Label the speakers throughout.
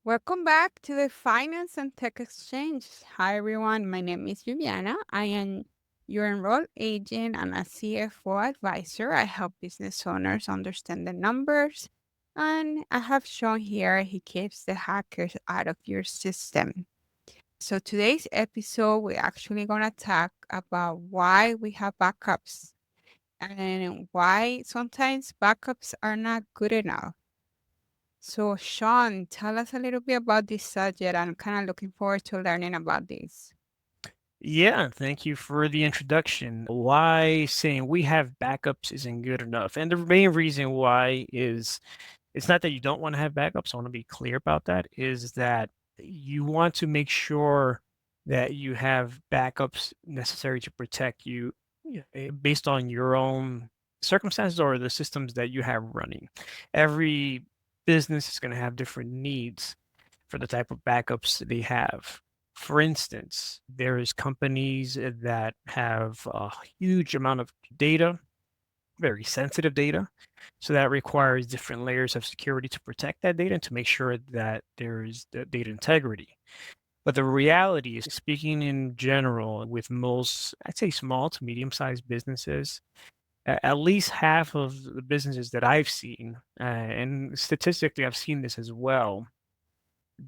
Speaker 1: Welcome back to the Finance and Tech Exchange. Hi, everyone. My name is Viviana. I am your enrolled agent and a CFO advisor. I help business owners understand the numbers. And I have shown here he keeps the hackers out of your system. So today's episode, we're actually going to talk about why we have backups and why sometimes backups are not good enough. So, Sean, tell us a little bit about this subject. I'm kind of looking forward to learning about this.
Speaker 2: Yeah, thank you for the introduction. Why saying we have backups isn't good enough. And the main reason why is it's not that you don't want to have backups. I want to be clear about that, is that you want to make sure that you have backups necessary to protect you based on your own circumstances or the systems that you have running. Every business is going to have different needs for the type of backups they have. For instance, there is companies that have a huge amount of data, very sensitive data. So that requires different layers of security to protect that data and to make sure that there is the data integrity. But the reality is, speaking in general, with most, I'd say small to medium sized businesses, at least half of the businesses that I've seen, and statistically, I've seen this as well,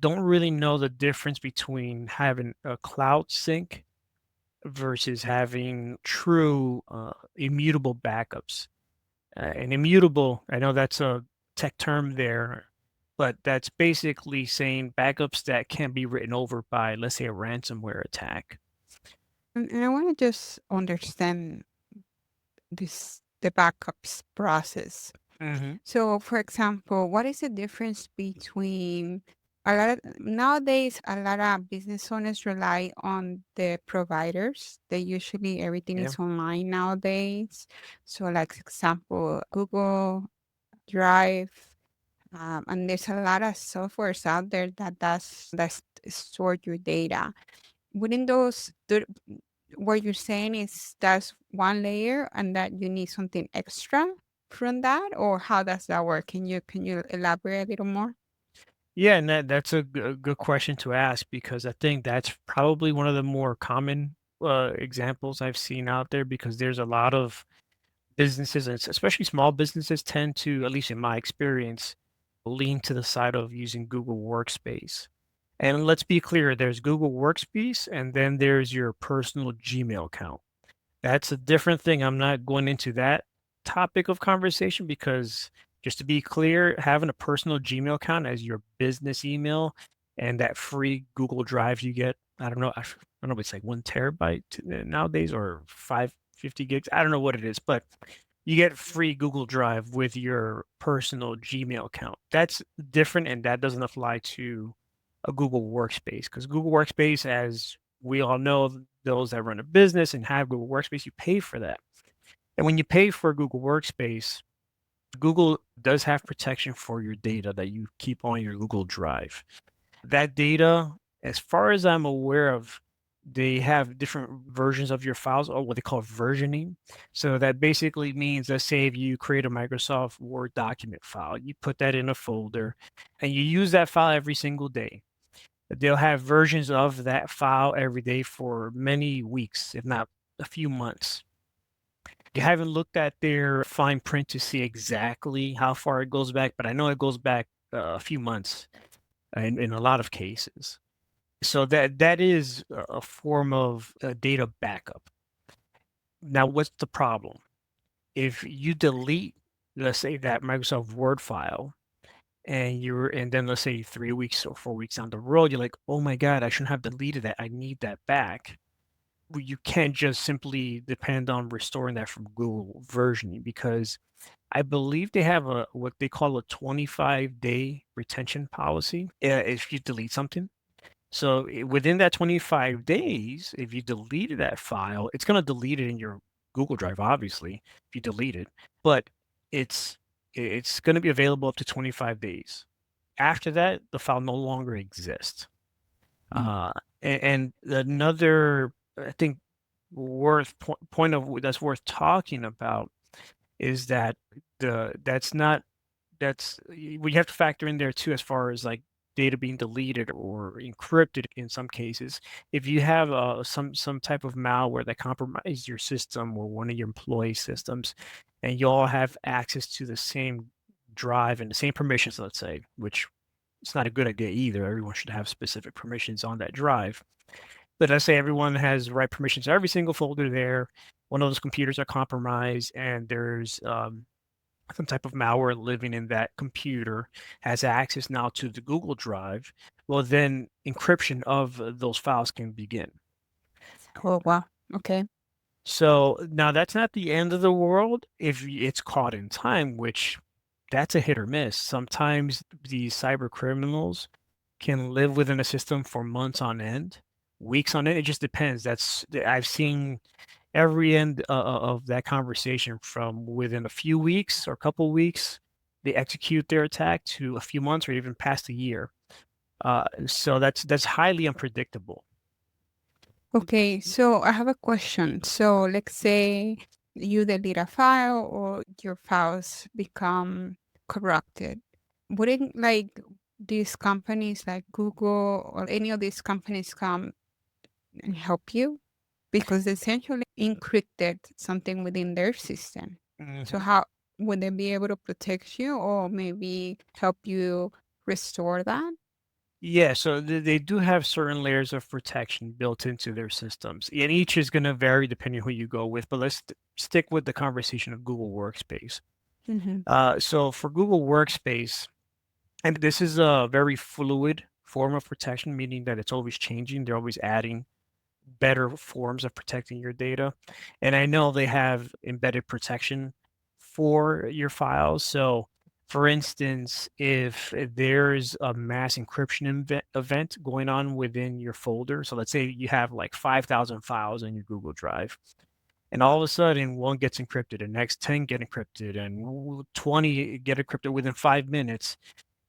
Speaker 2: don't really know the difference between having a cloud sync versus having true immutable backups. And immutable, I know that's a tech term there, but that's basically saying backups that can be written over by, let's say, a ransomware attack.
Speaker 1: And I want to just understand the backups process.
Speaker 2: Hmm.
Speaker 1: So, for example, what is the difference between nowadays, a lot of business owners rely on the providers. They usually everything
Speaker 2: Yeah.
Speaker 1: is online nowadays. So, like example, Google Drive. And there's a lot of softwares out there that store your data. Wouldn't what you're saying is that's one layer and that you need something extra from that, or how does that work? Can you elaborate a little more?
Speaker 2: Yeah, and that's a good question to ask because I think that's probably one of the more common examples I've seen out there because there's a lot of businesses, and especially small businesses, tend to, at least in my experience, lean to the side of using Google Workspace. And let's be clear, there's Google Workspace and then there's your personal Gmail account. That's a different thing. I'm not going into that topic of conversation because just to be clear, having a personal Gmail account as your business email and that free Google Drive you get, I don't know, I don't know if it's like 1 terabyte nowadays or 550 gigs. I don't know what it is, but you get free Google Drive with your personal Gmail account. That's different, and that doesn't apply to a Google Workspace because Google Workspace, as we all know, those that run a business and have Google Workspace, you pay for that. And when you pay for Google Workspace, Google does have protection for your data that you keep on your Google Drive. That data, as far as I'm aware of, they have different versions of your files or what they call versioning. So that basically means, let's say if you create a Microsoft Word document file, you put that in a folder and you use that file every single day. They'll have versions of that file every day for many weeks, if not a few months. You haven't looked at their fine print to see exactly how far it goes back, but I know it goes back a few months in a lot of cases. So that is a form of data backup. Now, what's the problem? If you delete, let's say, that Microsoft Word file, and then let's say 3 weeks or 4 weeks down the road, you're like, oh my God, I shouldn't have deleted that. I need that back. Well, you can't just simply depend on restoring that from Google versioning because I believe they have a what they call a 25-day retention policy if you delete something. So within that 25 days, if you deleted that file, it's going to delete it in your Google Drive, obviously, if you delete it, but it's it's going to be available up to 25 days. After that, the file no longer exists. Uh, and another, I think, point of that's worth talking about is that that's not we have to factor in there too as far as like data being deleted or encrypted in some cases. If you have some type of malware that compromises your system or one of your employee systems, and you all have access to the same drive and the same permissions, let's say, which it's not a good idea either. Everyone should have specific permissions on that drive. But let's say everyone has the right permissions to every single folder there. One of those computers are compromised, and there's some type of malware living in that computer has access now to the Google Drive. Well, then encryption of those files can begin.
Speaker 1: Oh, wow. Okay.
Speaker 2: So now that's not the end of the world if it's caught in time, which that's a hit or miss. Sometimes these cyber criminals can live within a system for months on end, weeks on end. It just depends. I've seen every end of that conversation from within a few weeks or a couple weeks, they execute their attack to a few months or even past a year. So that's highly unpredictable.
Speaker 1: Okay, so I have a question. So let's say you delete a file or your files become corrupted. Wouldn't like these companies like Google or any of these companies come and help you? Because they essentially encrypted something within their system. So
Speaker 2: Mhm.
Speaker 1: how would they be able to protect you or maybe help you restore that?
Speaker 2: Yeah, so they do have certain layers of protection built into their systems, and each is going to vary depending who you go with. But let's stick with the conversation of Google Workspace.
Speaker 1: Hmm.
Speaker 2: So for Google Workspace, and this is a very fluid form of protection, meaning that it's always changing. They're always adding better forms of protecting your data. And I know they have embedded protection for your files. So, for instance, if there's a mass encryption event going on within your folder, so let's say you have like 5,000 files in your Google Drive, and all of a sudden one gets encrypted, and next 10 get encrypted, and 20 get encrypted within 5 minutes.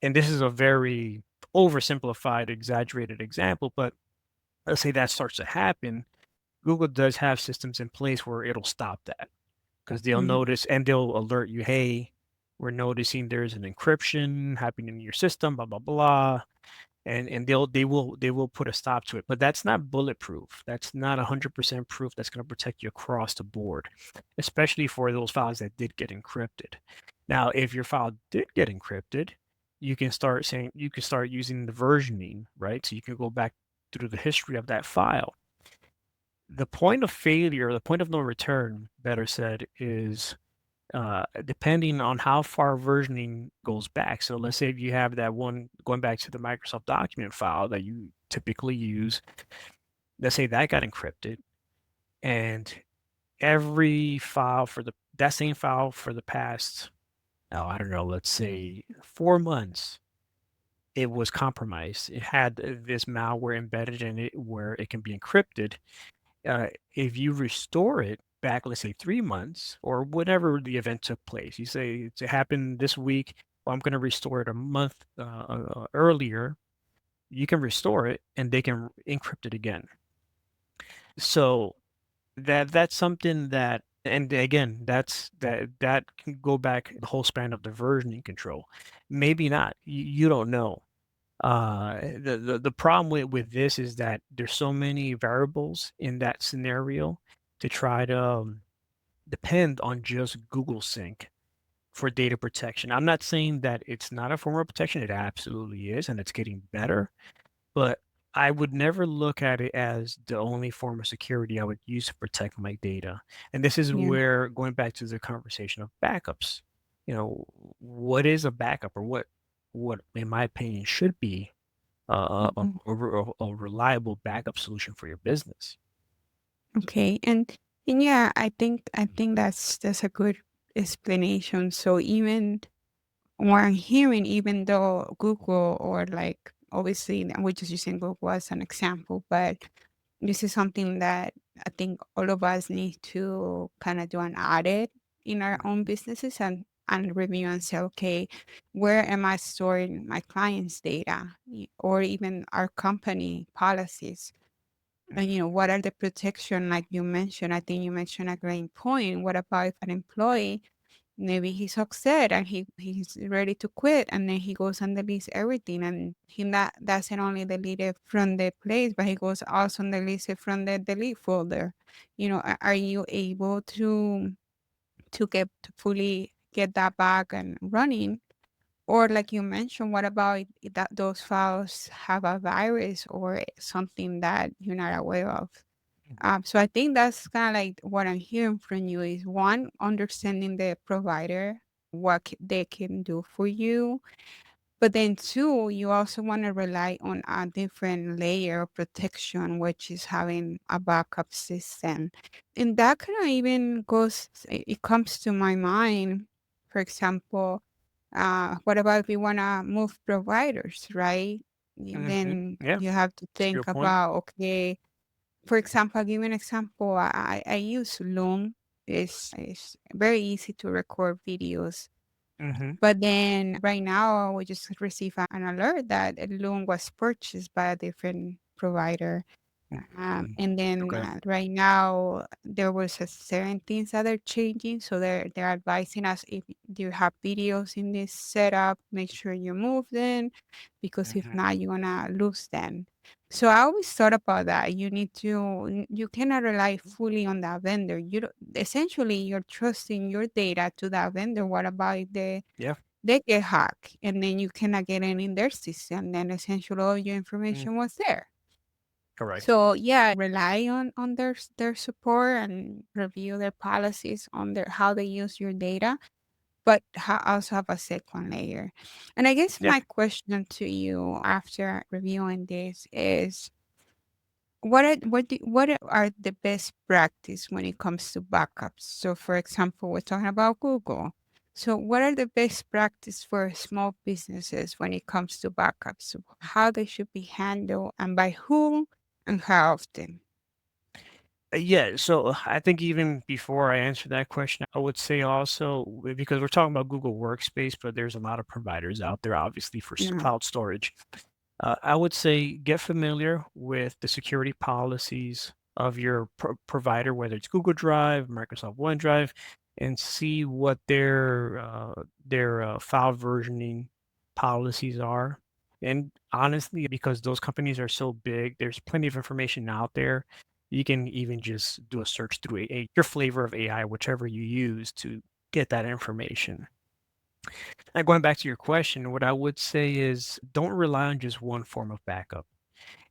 Speaker 2: And this is a very oversimplified, exaggerated example, but let's say that starts to happen. Google does have systems in place where it'll stop that because they'll
Speaker 1: Hmm.
Speaker 2: notice and they'll alert you, hey, we're noticing there's an encryption happening in your system, blah blah blah, and they will put a stop to it. But that's not bulletproof. That's not 100% proof that's going to protect you across the board, especially for those files that did get encrypted. Now, if your file did get encrypted, you can start using the versioning, right? So you can go back through the history of that file. The point of failure, the point of no return, better said, is depending on how far versioning goes back. So let's say if you have that one going back to the Microsoft document file that you typically use, let's say that got encrypted, and every file for that same file for the past, oh, I don't know, let's say 4 months, it was compromised. It had this malware embedded in it where it can be encrypted. If you restore it back, let's say 3 months or whatever the event took place, you say it happened this week. Well, I'm going to restore it a month earlier. You can restore it, and they can encrypt it again. So that's something that, and again, that can go back the whole span of the versioning control. Maybe not. You don't know. The problem with this is that there's so many variables in that scenario to try to depend on just Google Sync for data protection. I'm not saying that it's not a form of protection. It absolutely is, and it's getting better. But I would never look at it as the only form of security I would use to protect my data. And this is
Speaker 1: Yeah.
Speaker 2: where going back to the conversation of backups, what is a backup, or what in my opinion should be
Speaker 1: Mhm.
Speaker 2: a reliable backup solution for your business.
Speaker 1: Okay. And yeah, I think that's a good explanation. So even what I'm hearing, even though Google or like obviously we're just using Google as an example, but this is something that I think all of us need to kind of do an audit in our own businesses and review and say, okay, where am I storing my clients' data or even our company policies? And what are the protection like you mentioned? I think you mentioned a great point. What about if an employee maybe he's upset and he's ready to quit, and then he goes and deletes everything, and he not doesn't only delete it from the place, but he goes also and deletes it from the delete folder. Are you able to get to fully get that back and running? Or like you mentioned, what about that those files have a virus or something that you're not aware of? So I think that's kind of like what I'm hearing from you is one, understanding the provider, what they can do for you. But then two, you also want to rely on a different layer of protection, which is having a backup system. And that kind of even it comes to my mind. For example, what about if you want to move providers, right? Then
Speaker 2: Yeah,
Speaker 1: you have to
Speaker 2: that's a
Speaker 1: think
Speaker 2: good point.
Speaker 1: about, okay, for example, I'll give you an example. I use Loom. It's very easy to record videos.
Speaker 2: Mhm,
Speaker 1: But then right now, we just received an alert that Loom was purchased by a different provider.
Speaker 2: mhm.
Speaker 1: And then
Speaker 2: Okay.
Speaker 1: right now there was a certain things that are changing, so they're advising us if you have videos in this setup, make sure you move them, because if
Speaker 2: Mhm,
Speaker 1: not, you're gonna lose them. So I always thought about that. You cannot rely fully on that vendor. Essentially you're trusting your data to that vendor. What about if
Speaker 2: yeah,
Speaker 1: they get hacked and then you cannot get in their system? Then essentially all your
Speaker 2: mm,
Speaker 1: information was there.
Speaker 2: correct.
Speaker 1: So yeah, rely on their support and review their policies on their how they use your data, but also have a second layer. And I guess
Speaker 2: Yeah.
Speaker 1: my question to you after reviewing this is what are the best practice when it comes to backups? So for example, we're talking about Google. So what are the best practice for small businesses when it comes to backups? How they should be handled and by whom and how often?
Speaker 2: Yeah, so I think even before I answer that question, I would say also because we're talking about Google Workspace, but there's a lot of providers out there, obviously, for
Speaker 1: Yeah.
Speaker 2: cloud storage. I would say get familiar with the security policies of your provider, whether it's Google Drive, Microsoft OneDrive, and see what their file versioning policies are. And honestly, because those companies are so big, there's plenty of information out there. You can even just do a search through your flavor of AI, whichever you use to get that information. And going back to your question, what I would say is don't rely on just one form of backup.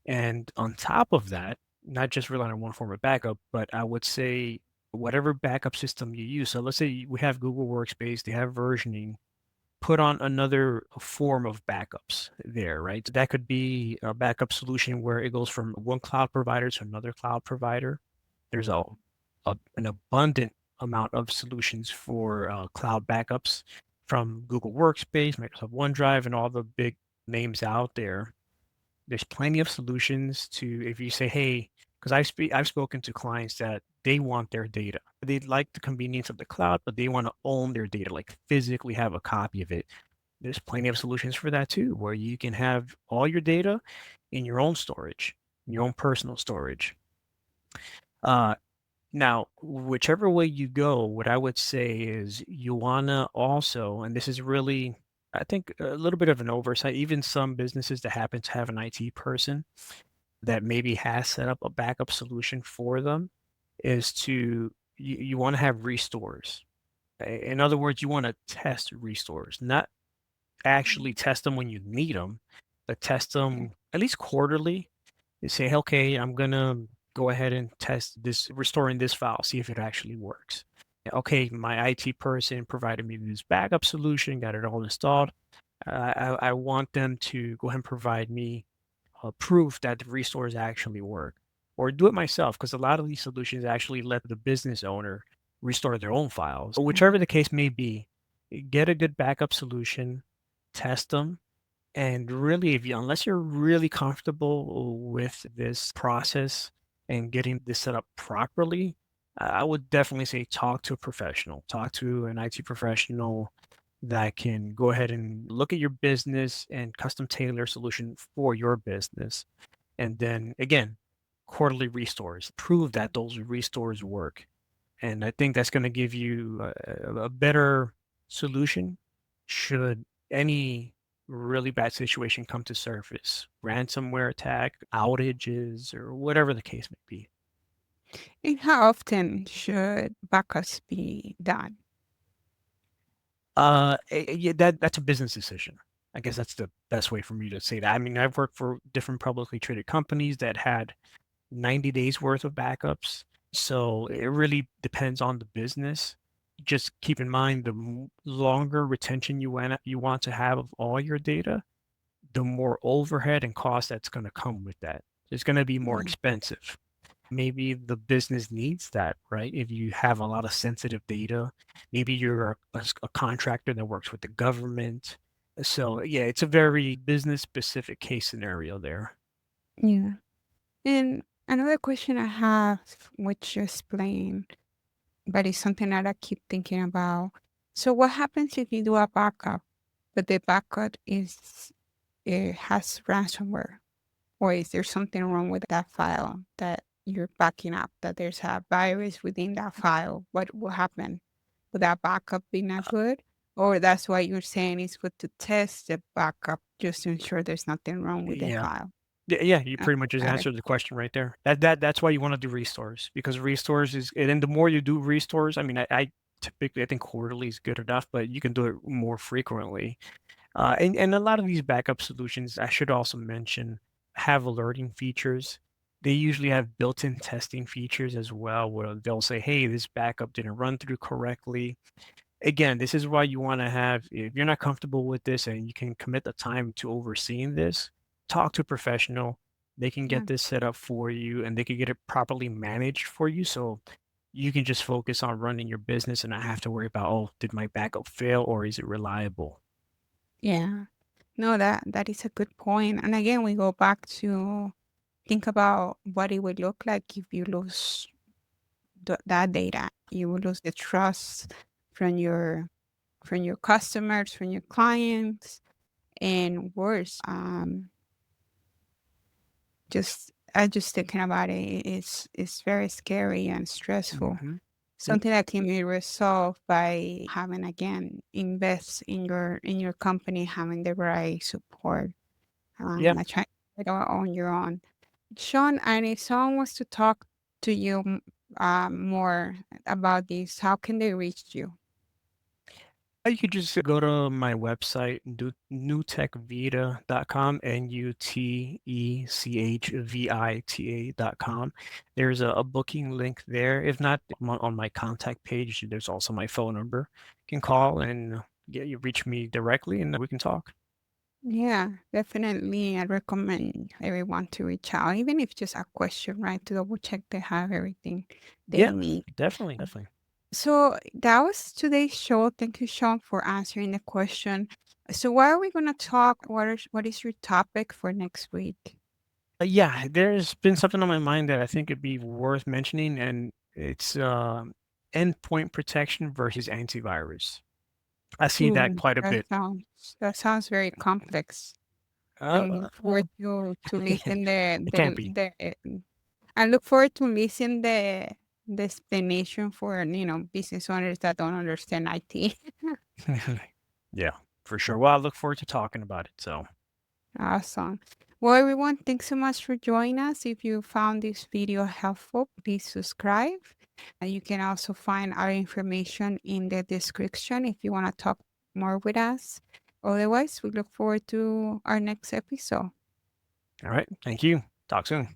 Speaker 2: And on top of that, not just rely on one form of backup, but I would say whatever backup system you use. So let's say we have Google Workspace, they have versioning, put on another form of backups there, right? That could be a backup solution where it goes from one cloud provider to another cloud provider. There's an abundant amount of solutions for cloud backups from Google Workspace, Microsoft OneDrive, and all the big names out there. There's plenty of solutions to if you say, hey, because I've spoken to clients that they want their data. They like the convenience of the cloud, but they want to own their data, like physically have a copy of it. There's plenty of solutions for that too, where you can have all your data in your own storage, your own personal storage. Uh, Now, whichever way you go, what I would say is you wanna also, and this is really, I think, a little bit of an oversight, even some businesses that happen to have an IT person that maybe has set up a backup solution for them, is you wanna have restores. In other words, you wanna test restores, not actually test them when you need them, but test
Speaker 1: Yeah.
Speaker 2: them at least quarterly. You say, okay, I'm gonna go ahead and test this, restoring this file, see if it actually works. Okay, my IT person provided me this backup solution, got it all installed. I want them to go ahead and provide me proof that the restores actually work, or do it myself, because a lot of these solutions actually let the business owner restore their own files. But whichever the case may be, get a good backup solution, test them, and really, if you unless you're really comfortable with this process and getting this set up properly, I would definitely say talk to a professional. Talk to an IT professional that can go ahead and look at your business and custom tailor a solution for your business. And then again, quarterly restores. Prove that those restores work. And I think that's going to give you a better solution should any really bad situation come to surface, ransomware attack, outages, or whatever the case may be.
Speaker 1: And how often should backups be done?
Speaker 2: Yeah, that's a business decision. I guess that's the best way for me to say that. I mean, I've worked for different publicly traded companies that had 90 days worth of backups. So it really depends on the business. Just keep in mind the longer retention you want to have of all your data, the more overhead and cost that's going to come with that. It's going to be more
Speaker 1: Yeah.
Speaker 2: expensive. Maybe the business needs that, right? If you have a lot of sensitive data, maybe you're a contractor that works with the government. So yeah, it's a very business specific case scenario there.
Speaker 1: Yeah. And another question I have, which you explained, but it's something that I keep thinking about. So what happens if you do a backup, but the backup is it has ransomware? Or is there something wrong with that file that you're backing up, that there's a virus within that file? What will happen? Would that backup be not good? Or that's why you're saying it's good to test the backup just to ensure there's nothing wrong with the
Speaker 2: Yeah.
Speaker 1: file.
Speaker 2: Yeah, you
Speaker 1: Okay,
Speaker 2: pretty much just
Speaker 1: got it.
Speaker 2: answered the question right there. That's why you want to do restores because restores is and then the more you do restores, I mean, I typically I think quarterly is good enough, but you can do it more frequently. And a lot of these backup solutions, I should also mention, have alerting features. They usually have built-in testing features as well, where they'll say, "Hey, this backup didn't run through correctly." Again, this is why you want to have, if you're not comfortable with this and you can commit the time to overseeing this, talk to a professional. They can
Speaker 1: Yeah.
Speaker 2: get this set up for you and they can get it properly managed for you. So you can just focus on running your business and not have to worry about, oh, did my backup fail or is it reliable?
Speaker 1: Yeah. No, that is a good point. And again, we go back to think about what it would look like if you lose that data. You will lose the trust from your customers, from your clients, and worse. Just I just thinking about it, it's very scary and stressful.
Speaker 2: Hmm. Yep.
Speaker 1: Something that can be resolved by having again invest in your company, having the right support.
Speaker 2: Yeah.
Speaker 1: Not trying to do it all on your own. Sean, and if someone wants to talk to you more about this, how can they reach you?
Speaker 2: You could just go to my website, newtechvita.com, nutechvita.com. There's a booking link there. If not, on my contact page, there's also my phone number. You can call and you reach me directly and we can talk.
Speaker 1: Yeah, definitely. I recommend everyone to reach out, even if just a question, right? To double check they have everything they
Speaker 2: Yeah,
Speaker 1: need.
Speaker 2: definitely, definitely.
Speaker 1: So that was today's show. Thank you, Sean, for answering the question. So what are we gonna talk? What is your topic for next week?
Speaker 2: Yeah, there's been something on my mind that I think it'd be worth mentioning, and it's endpoint protection versus antivirus. I see that
Speaker 1: Ooh,
Speaker 2: quite a bit.
Speaker 1: that sounds very complex.
Speaker 2: Uh,
Speaker 1: I'm looking forward
Speaker 2: well,
Speaker 1: to listen the
Speaker 2: it can't be.
Speaker 1: I look forward to listen the explanation for business owners that don't understand IT.
Speaker 2: Yeah, for sure. Well, I look forward to talking about it. So,
Speaker 1: Awesome. Well, everyone, thanks so much for joining us. If you found this video helpful, please subscribe. And you can also find our information in the description if you want to talk more with us. Otherwise, we look forward to our next episode.
Speaker 2: all right. Thank you. Talk soon.